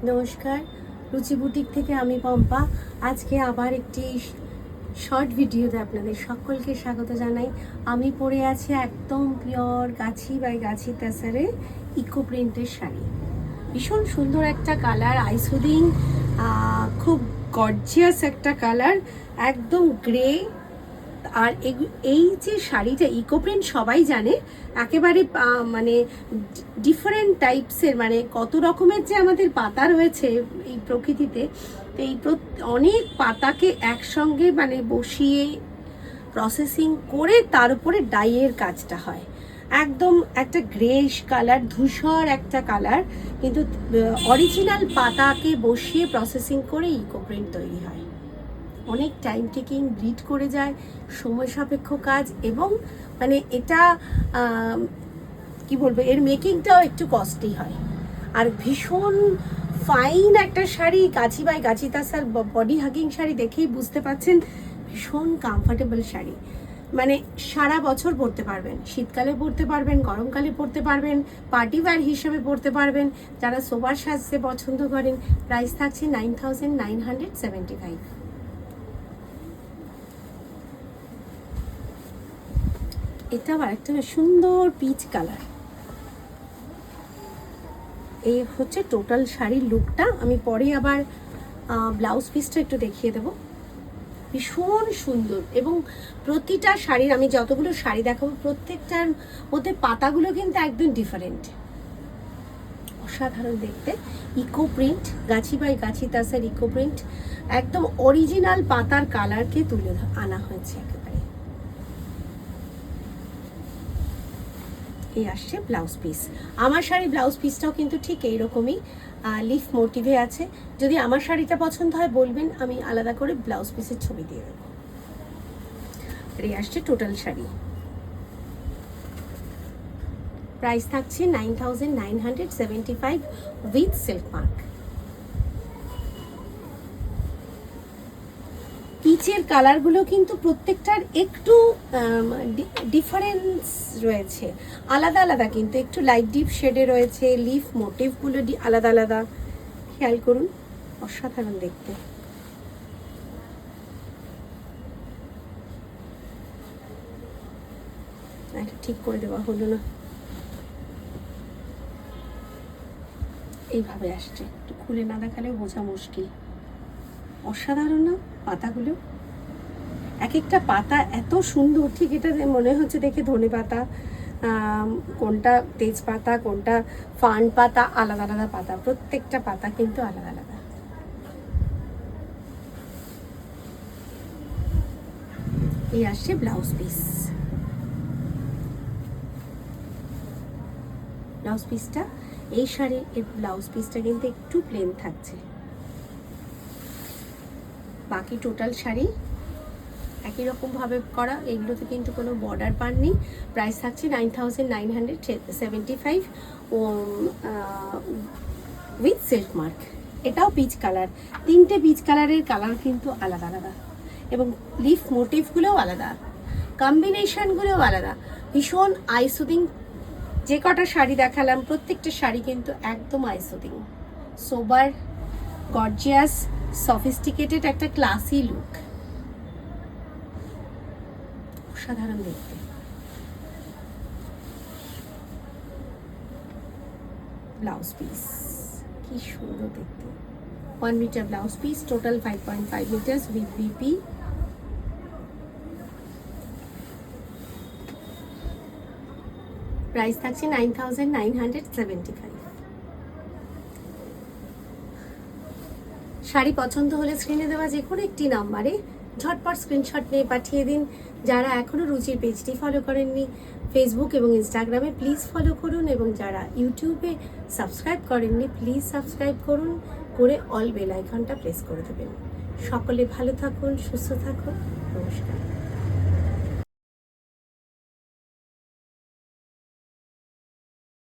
নমস্কার, রুচি বুটিক থেকে আমি পম্পা। আজকে আবার একটি শর্ট ভিডিওতে আপনাদের সকলকে স্বাগত জানাই। আমি পরে আছি একদম pure Gachhi by Gachhi তাসারে eco প্রিন্টের শাড়ি। ভীষণ সুন্দর একটা কালার, আইসুদিং, খুব গর্জিয়াস একটা কালার, একদম গ্রে। আর এই যে শাড়িটা ইকো প্রিন্ট সবাই জানে, একেবারে মানে ডিফারেন্ট টাইপসের, মানে কত রকমের যে আমাদের পাতা রয়েছে এই প্রকৃতিতে। তো এই অনেক পাতাকে একসঙ্গে মানে বসিয়ে প্রসেসিং করে তার উপরে ডাইয়ের কাজটা হয়। একদম একটা গ্রেশ কালার, ধূসর একটা কালার, কিন্তু অরিজিনাল পাতাকে বসিয়ে প্রসেসিং করে ইকো প্রিন্ট তৈরি হয়। অনেক টাইম টেকিং, ব্লিড করে যায়, সময় সাপেক্ষ কাজ, এবং মানে এটা কি বলবো, এর মেকিংটাও একটু কস্টলি হয়। আর ভীষণ ফাইন একটা শাড়ি, গাছি by Gachhi তাসার body hugging sari, দেখেই বুঝতে পারছেন ভীষণ কমফোর্টেবল শাড়ি। মানে সারা বছর পরতে পারবেন, শীতকালে পরতে পারবেন, গরমকালে পরতে পারবেন, পার্টি ওয়্যার হিসেবে পরতে পারবেন, যারা সোবার সাজতে পছন্দ করেন। প্রাইস থাকছে 9,975। এটা আবার একটা সুন্দর পিচ কালার। এই হচ্ছে টোটাল শাড়ির লুকটা। আমি পরে আবার ব্লাউজ পিসটা একটু দেখিয়ে দেবো। ভীষণ সুন্দর, এবং প্রতিটা শাড়ির, আমি যতগুলো শাড়ি দেখাবো প্রত্যেকটার মধ্যে পাতাগুলো কিন্তু একদম ডিফারেন্ট, অসাধারণ দেখতে। Eco print, Gachhi by Gachhi তাসার eco print, একদম অরিজিনাল পাতার কালারকে তুলে আনা হয়েছে একেবারে। এই আসছে ব্লাউজ পিস। আমার শাড়ির ব্লাউজ পিসটাও কিন্তু ঠিক এইরকমই লিফ মোটিভে আছে। যদি আমার শাড়িটা পছন্দ হয় বলবেন, আমি আলাদা করে ব্লাউজ পিসের ছবি দিয়ে দেবো। এই আসছে টোটাল শাড়ি। প্রাইস থাকছে 9,975 উইথ সিল্ক মার্ক। পিচের কালারগুলো কিন্তু প্রত্যেকটার একটু ডিফারেন্স রয়েছে, আলাদা আলাদা, কিন্তু একটু লাইট ডিপ শেডে রয়েছে। লিফ মোটিভগুলো আলাদা আলাদা, খেয়াল করুন, অসাধারণ দেখতে। এটা ঠিক করে দেওয়া হলো না, এইভাবে আসছে, একটু খুলে না দেখালে বোঝা মুশকিল। অসাধারণ না পাতাগুলো? এক একটা পাতা এত সুন্দর, ঠিক এটা মনে হচ্ছে দেখে ধনে পাতা, কোনটা তেজপাতা, কোনটা ফার্ন পাতা, আলাদা আলাদা পাতা, প্রত্যেকটা পাতা কিন্তু আলাদা আলাদা। এই আসছে ব্লাউজ পিস। ব্লাউজ পিসটা, এই শাড়ির এই ব্লাউজ পিসটা কিন্তু একটু প্লেন থাকছে, বাকি টোটাল শাড়ি একই রকমভাবে করা। এগুলোতে কিন্তু কোনো বর্ডার পাননি। প্রাইস থাকছে 9,975 উইথ সিল্ক মার্ক। এটাও পিচ কালার, তিনটে পিচ কালারের কালার কিন্তু আলাদা আলাদা, এবং লিফ মোটিভগুলোও আলাদা, কম্বিনেশনগুলোও আলাদা। ভীষণ আইসুদিং। যে কটা শাড়ি দেখালাম প্রত্যেকটা শাড়ি কিন্তু একদম আইসুদিং, সোবার, গর্জিয়াস, সফিস্টিকেটেড, একটা ক্লাসি লুক, অসাধারণ দেখতে। ব্লাউজ পিস কি সুন্দর দেখতে, 1 metre blouse piece, total 5.5 metres with BP. Price থাকছে 9,975। শাড়ি পছন্দ হলে স্ক্রিনে দেওয়া যে কোনো একটি নাম্বারে ঝটপট স্ক্রিনশট নিয়ে পাঠিয়ে দিন। যারা এখনও রুচির পেজটি ফলো করেননি, ফেসবুক এবং ইনস্টাগ্রামে প্লিজ ফলো করুন, এবং যারা ইউটিউবে সাবস্ক্রাইব করেননি প্লিজ সাবস্ক্রাইব করুন, করে অল বেল আইকনটা প্রেস করে দেবেন। সকলে ভালো থাকুন, সুস্থ থাকুন, নমস্কার।